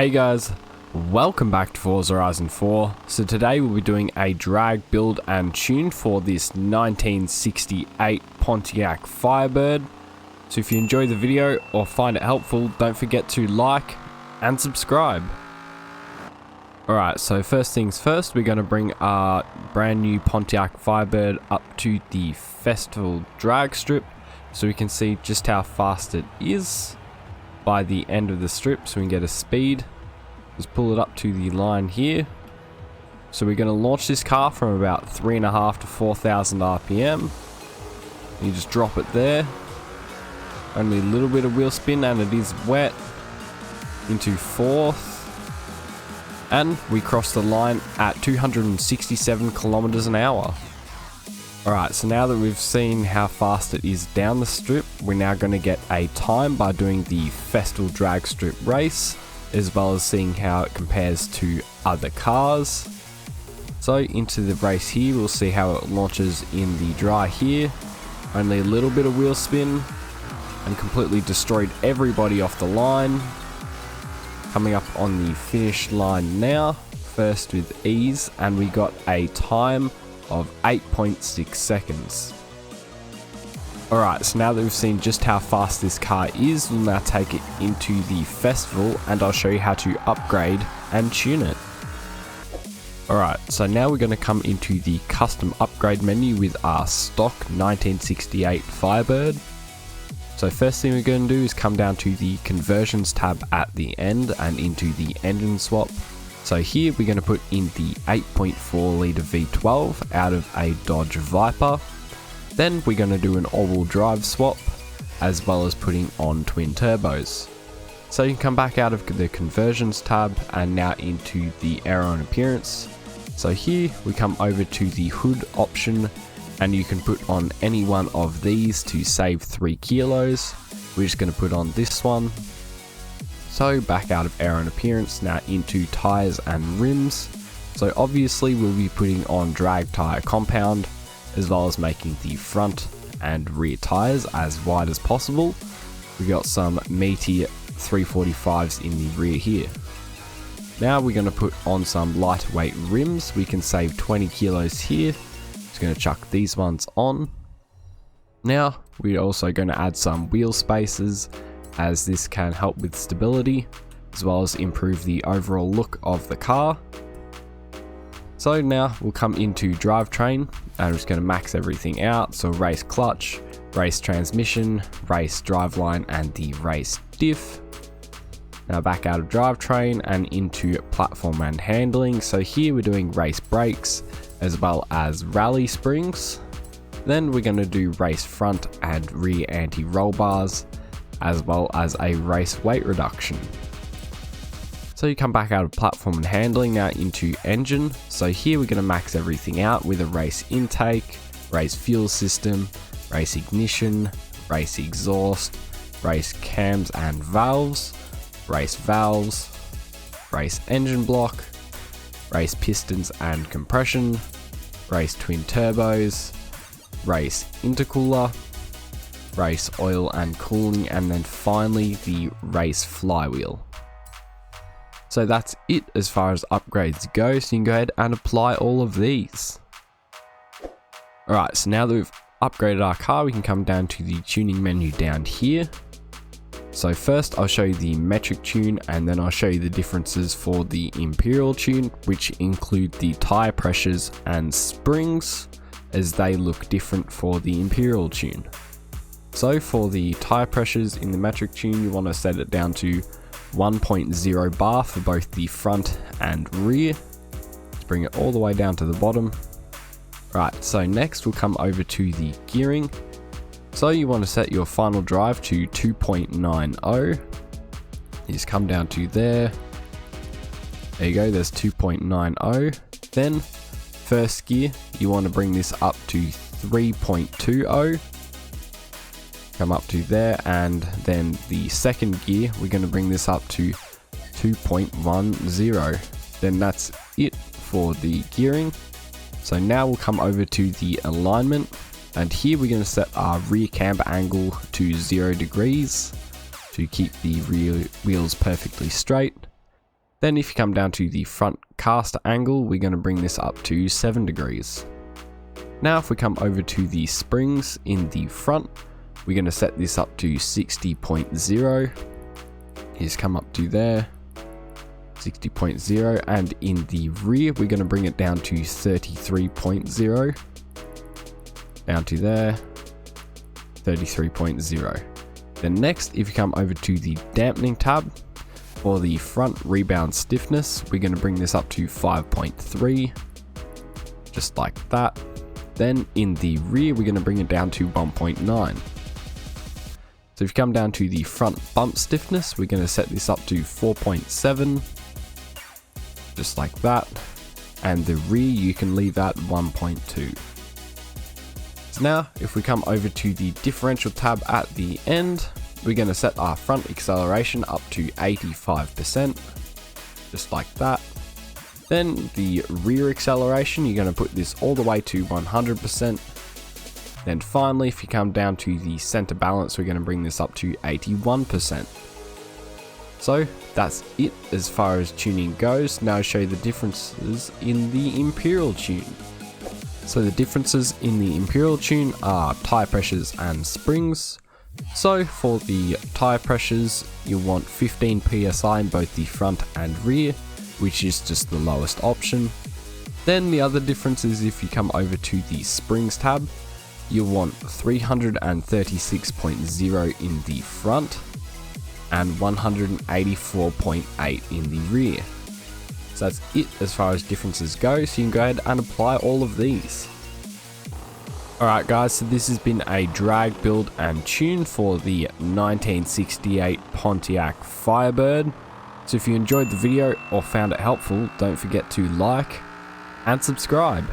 Hey guys, welcome back to Forza Horizon 4. So today we'll be doing a drag build and tune for this 1968 Pontiac FireBird. So if you enjoy the video or find it helpful, don't forget to like and subscribe. Alright, so first things first, we're going to bring our brand new Pontiac FireBird up to the festival drag strip so we can see just how fast it is by the end of the strip, so we can get a speed. Just pull it up to the line here. So we're going to launch this car from about 3.5 to 4,000 RPM. You just drop it there. Only a little bit of wheel spin and it is wet. Into fourth. And we cross the line at 267 kilometers an hour. Alright, so now that we've seen how fast it is down the strip, we're now going to get a time by doing the festival drag strip race, as well as seeing how it compares to other cars. So into the race here, we'll see how it launches in the dry here. Only a little bit of wheel spin and completely destroyed everybody off the line. Coming up on the finish line now, first with ease, and we got a time of 8.6 seconds. Alright, so now that we've seen just how fast this car is, we'll now take it into the festival and I'll show you how to upgrade and tune it. Alright, so now we're going to come into the custom upgrade menu with our stock 1968 FireBird. So first thing we're going to do is come down to the conversions tab at the end and into the engine swap. So here we're going to put in the 8.4 litre V12 out of a Dodge Viper. Then we're going to do an all-wheel drive swap, as well as putting on twin turbos. So you can come back out of the conversions tab and now into the aero and appearance. So here we come over to the hood option and you can put on any one of these to save 3 kilos. We're just going to put on this one. So back out of aero and appearance, now into tyres and rims. So obviously we'll be putting on drag tyre compound, as well as making the front and rear tyres as wide as possible. We got some meaty 345s in the rear here. Now we're going to put on some lightweight rims. We can save 20 kilos here. Just going to chuck these ones on. Now we're also going to add some wheel spacers, as this can help with stability as well as improve the overall look of the car. So now we'll come into drivetrain and I'm just going to max everything out. So race clutch, race transmission, race driveline and the race diff. Now back out of drivetrain and into platform and handling. So here we're doing race brakes as well as rally springs. Then we're going to do race front and rear anti-roll bars, as well as a race weight reduction. So you come back out of platform and handling now into engine. So here we're going to max everything out with a race intake, race fuel system, race ignition, race exhaust, race cams and valves, race engine block, race pistons and compression, race twin turbos, race intercooler, race oil and cooling, and then finally the race flywheel. So that's it as far as upgrades go, so you can go ahead and apply all of these. Alright, so now that we've upgraded our car, we can come down to the tuning menu down here. So first I'll show you the metric tune and then I'll show you the differences for the imperial tune, which include the tyre pressures and springs, as they look different for the imperial tune. So for the tyre pressures in the metric tune, you want to set it down to 1.0 bar for both the front and rear. Let's bring it all the way down to the bottom. Right, so next we'll come over to the gearing. So you want to set your final drive to 2.90. You just come down to there. There you go, there's 2.90. Then first gear, you want to bring this up to 3.20. Come up to there, and then the second gear we're going to bring this up to 2.10. Then that's it for the gearing. So now we'll come over to the alignment, and here we're going to set our rear camber angle to 0 degrees to keep the rear wheels perfectly straight. Then if you come down to the front caster angle, we're going to bring this up to 7 degrees. Now if we come over to the springs in the front, we're going to set this up to 60.0. Just come up to there, 60.0, and in the rear we're going to bring it down to 33.0, down to there, 33.0. Then next, if you come over to the dampening tab, for the front rebound stiffness, we're going to bring this up to 5.3, just like that. Then in the rear, we're going to bring it down to 1.9. So if you come down to the front bump stiffness, we're going to set this up to 4.7, just like that. And the rear, you can leave at 1.2. So now, if we come over to the differential tab at the end, we're going to set our front acceleration up to 85%, just like that. Then the rear acceleration, you're going to put this all the way to 100%. Then finally, if you come down to the center balance, we're going to bring this up to 81%. So that's it as far as tuning goes. Now I'll show you the differences in the Imperial tune. So the differences in the Imperial tune are tire pressures and springs. So for the tire pressures, you want 15 psi in both the front and rear, which is just the lowest option. Then the other difference is if you come over to the springs tab, you want 336.0 in the front and 184.8 in the rear. So that's it as far as differences go, so you can go ahead and apply all of these. Alright guys, so this has been a drag, build and tune for the 1968 Pontiac FireBird. So if you enjoyed the video or found it helpful, don't forget to like and subscribe.